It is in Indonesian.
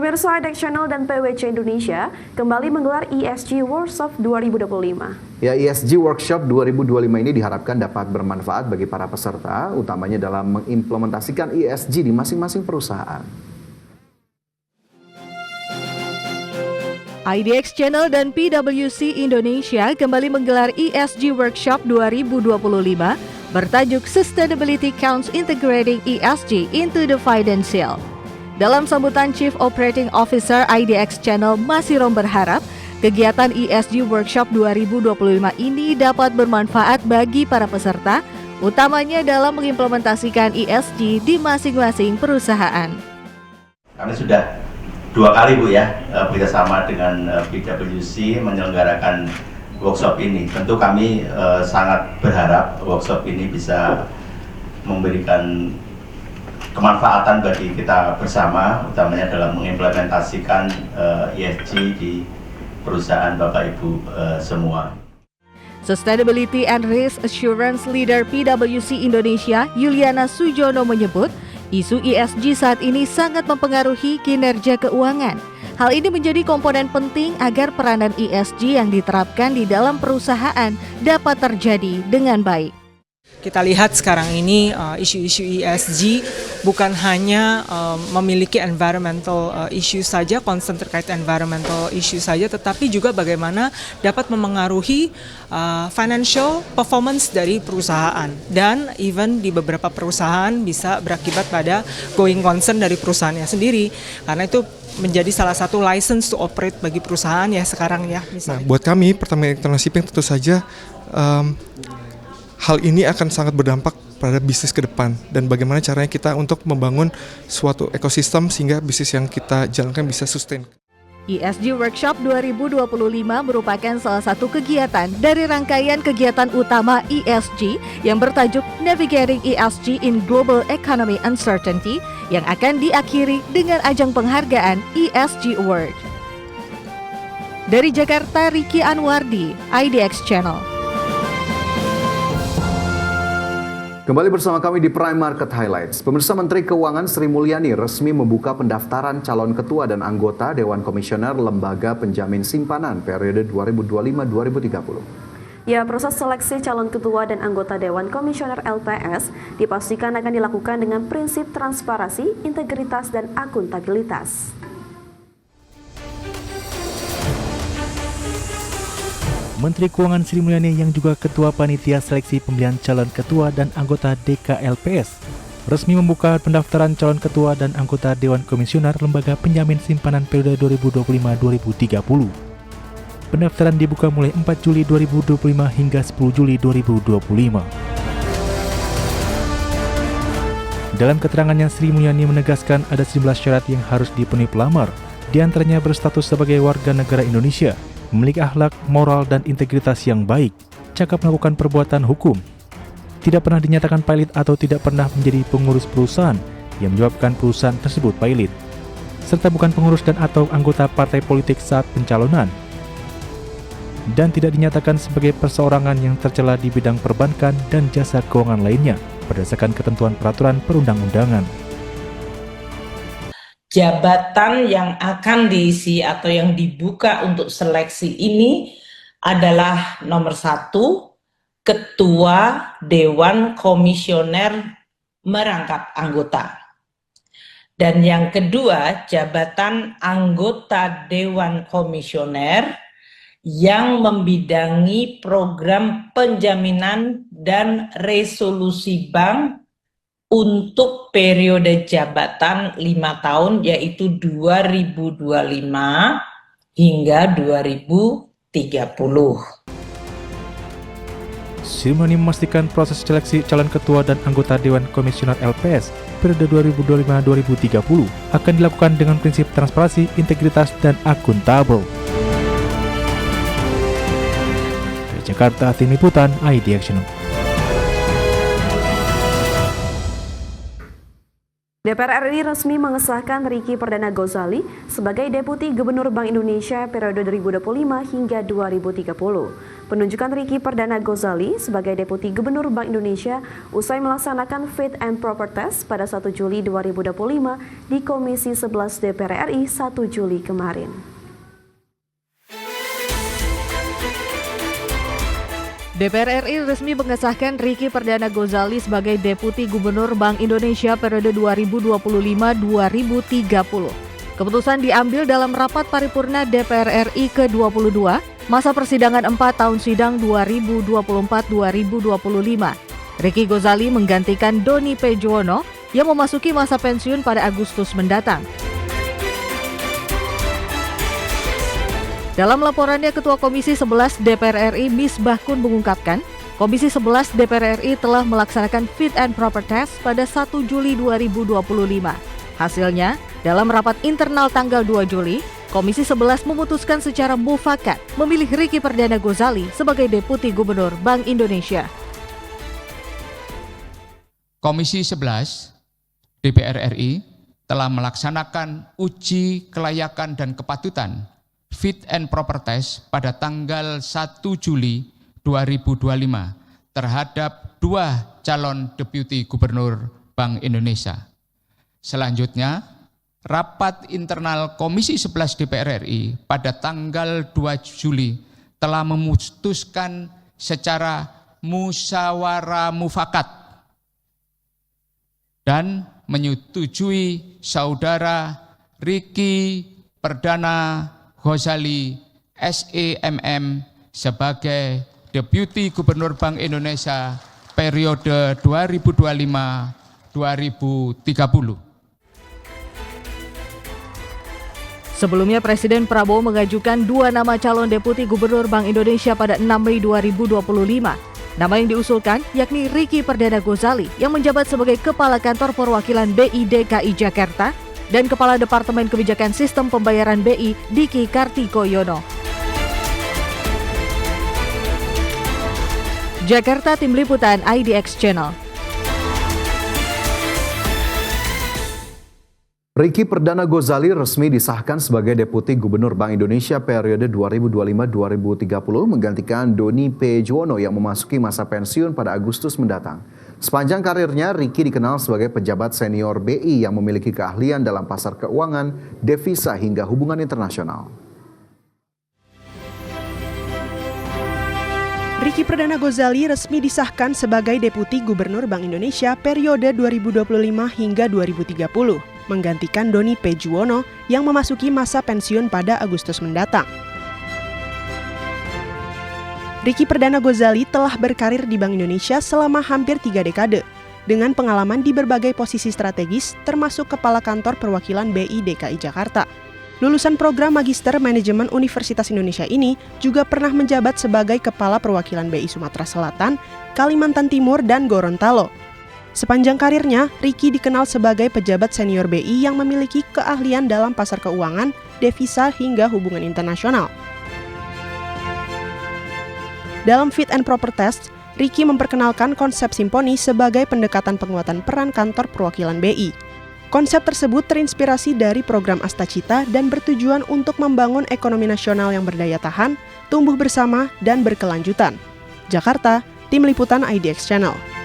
Pemirsa IDX Channel dan PwC Indonesia kembali menggelar ESG Workshop 2025. Ya, ESG Workshop 2025 ini diharapkan dapat bermanfaat bagi para peserta, utamanya dalam mengimplementasikan ESG di masing-masing perusahaan. IDX Channel dan PwC Indonesia kembali menggelar ESG Workshop 2025 bertajuk Sustainability Counts Integrating ESG into the Financial. Dalam sambutan Chief Operating Officer IDX Channel, Masirom berharap kegiatan ESG Workshop 2025 ini dapat bermanfaat bagi para peserta, utamanya dalam mengimplementasikan ESG di masing-masing perusahaan. Kami sudah 2 kali Bu ya bekerjasama dengan PwC menyelenggarakan workshop ini. Tentu kami sangat berharap workshop ini bisa memberikan kemanfaatan bagi kita bersama, utamanya dalam mengimplementasikan ESG di perusahaan Bapak Ibu semua. Sustainability and Risk Assurance Leader PwC Indonesia, Yuliana Sujono menyebut, isu ESG saat ini sangat mempengaruhi kinerja keuangan. Hal ini menjadi komponen penting agar peranan ESG yang diterapkan di dalam perusahaan dapat terjadi dengan baik. Kita lihat sekarang ini isu-isu ESG bukan hanya memiliki environmental issue saja, concern terkait environmental issue saja, tetapi juga bagaimana dapat memengaruhi financial performance dari perusahaan. Dan even di beberapa perusahaan bisa berakibat pada going concern dari perusahaannya sendiri. Karena itu menjadi salah satu license to operate bagi perusahaan ya sekarang ya. Misalnya. Nah, buat kami Pertamina International Shipping tentu saja hal ini akan sangat berdampak pada bisnis ke depan dan bagaimana caranya kita untuk membangun suatu ekosistem sehingga bisnis yang kita jalankan bisa sustain. ESG Workshop 2025 merupakan salah satu kegiatan dari rangkaian kegiatan utama ESG yang bertajuk Navigating ESG in Global Economy Uncertainty yang akan diakhiri dengan ajang penghargaan ESG Award. Dari Jakarta, Ricky Anwardi, IDX Channel. Kembali bersama kami di Prime Market Highlights. Pemirsa, Menteri Keuangan Sri Mulyani resmi membuka pendaftaran calon ketua dan anggota Dewan Komisioner Lembaga Penjamin Simpanan periode 2025-2030. Ya, proses seleksi calon ketua dan anggota Dewan Komisioner LPS dipastikan akan dilakukan dengan prinsip transparansi, integritas, dan akuntabilitas. Menteri Keuangan Sri Mulyani yang juga Ketua Panitia Seleksi Pemilihan Calon Ketua dan Anggota DKLPS resmi membuka pendaftaran calon ketua dan anggota Dewan Komisioner Lembaga Penjamin Simpanan periode 2025-2030. Pendaftaran dibuka mulai 4 Juli 2025 hingga 10 Juli 2025. Dalam keterangannya, Sri Mulyani menegaskan ada 11 syarat yang harus dipenuhi pelamar, diantaranya berstatus sebagai warga negara Indonesia, memiliki akhlak, moral, dan integritas yang baik, cakap melakukan perbuatan hukum, tidak pernah dinyatakan pailit atau tidak pernah menjadi pengurus perusahaan yang menyebabkan perusahaan tersebut pailit, serta bukan pengurus dan atau anggota partai politik saat pencalonan, dan tidak dinyatakan sebagai perseorangan yang tercela di bidang perbankan dan jasa keuangan lainnya berdasarkan ketentuan peraturan perundang-undangan. Jabatan yang akan diisi atau yang dibuka untuk seleksi ini adalah nomor 1, Ketua Dewan Komisioner merangkap anggota. Dan yang kedua, jabatan anggota Dewan Komisioner yang membidangi program penjaminan dan resolusi bank untuk periode jabatan 5 tahun yaitu 2025 hingga 2030. Sri Mulyani memastikan proses seleksi calon ketua dan anggota Dewan Komisioner LPS periode 2025-2030 akan dilakukan dengan prinsip transparansi, integritas, dan akuntabel. Dari Jakarta, Tim Liputan, IDX Channel. DPR RI resmi mengesahkan Ricky Perdana Ghazali sebagai Deputi Gubernur Bank Indonesia periode 2025 hingga 2030. penunjukan Ricky Perdana Ghazali sebagai Deputi Gubernur Bank Indonesia usai melaksanakan Fit and Proper Test pada 1 Juli 2025 di Komisi 11 DPR RI 1 Juli kemarin. DPR RI resmi mengesahkan Ricky Perdana Ghazali sebagai Deputi Gubernur Bank Indonesia periode 2025-2030. Keputusan diambil dalam rapat paripurna DPR RI ke-22, masa persidangan 4 tahun sidang 2024-2025. Ricky Ghazali menggantikan Doni P. Juwono yang memasuki masa pensiun pada Agustus mendatang. Dalam laporannya, Ketua Komisi 11 DPR RI Misbah Kun mengungkapkan, Komisi 11 DPR RI telah melaksanakan Fit and Proper Test pada 1 Juli 2025. Hasilnya, dalam rapat internal tanggal 2 Juli, Komisi 11 memutuskan secara mufakat memilih Ricky Perdana Ghazali sebagai Deputi Gubernur Bank Indonesia. Komisi 11 DPR RI telah melaksanakan uji kelayakan dan kepatutan Fit and Proper Test pada tanggal 1 Juli 2025 terhadap 2 calon Deputi Gubernur Bank Indonesia. Selanjutnya, rapat internal Komisi 11 DPR RI pada tanggal 2 Juli telah memutuskan secara musyawarah mufakat dan menyetujui saudara Ricky Perdana Ghazali SEMM sebagai Deputi Gubernur Bank Indonesia periode 2025-2030. Sebelumnya, Presiden Prabowo mengajukan 2 nama calon Deputi Gubernur Bank Indonesia pada 6 Mei 2025. Nama yang diusulkan yakni Ricky Perdana Ghazali yang menjabat sebagai Kepala Kantor Perwakilan BI DKI Jakarta dan Kepala Departemen Kebijakan Sistem Pembayaran BI Diki Kartikoyono. Jakarta, Tim Liputan IDX Channel. Ricky Perdana Ghazali resmi disahkan sebagai Deputi Gubernur Bank Indonesia periode 2025-2030 menggantikan Doni P. Juwono yang memasuki masa pensiun pada Agustus mendatang. Sepanjang karirnya, Ricky dikenal sebagai pejabat senior BI yang memiliki keahlian dalam pasar keuangan, devisa hingga hubungan internasional. Ricky Perdana Ghazali resmi disahkan sebagai Deputi Gubernur Bank Indonesia periode 2025 hingga 2030. Menggantikan Doni P. Juwono yang memasuki masa pensiun pada Agustus mendatang. Ricky Perdana Ghazali telah berkarir di Bank Indonesia selama hampir 3 dekade, dengan pengalaman di berbagai posisi strategis termasuk Kepala Kantor Perwakilan BI DKI Jakarta. Lulusan program Magister Manajemen Universitas Indonesia ini juga pernah menjabat sebagai Kepala Perwakilan BI Sumatera Selatan, Kalimantan Timur, dan Gorontalo. Sepanjang karirnya, Ricky dikenal sebagai pejabat senior BI yang memiliki keahlian dalam pasar keuangan, devisa hingga hubungan internasional. Dalam Fit and Proper Test, Ricky memperkenalkan konsep simponi sebagai pendekatan penguatan peran kantor perwakilan BI. Konsep tersebut terinspirasi dari program Astacita dan bertujuan untuk membangun ekonomi nasional yang berdaya tahan, tumbuh bersama, dan berkelanjutan. Jakarta, Tim Liputan IDX Channel.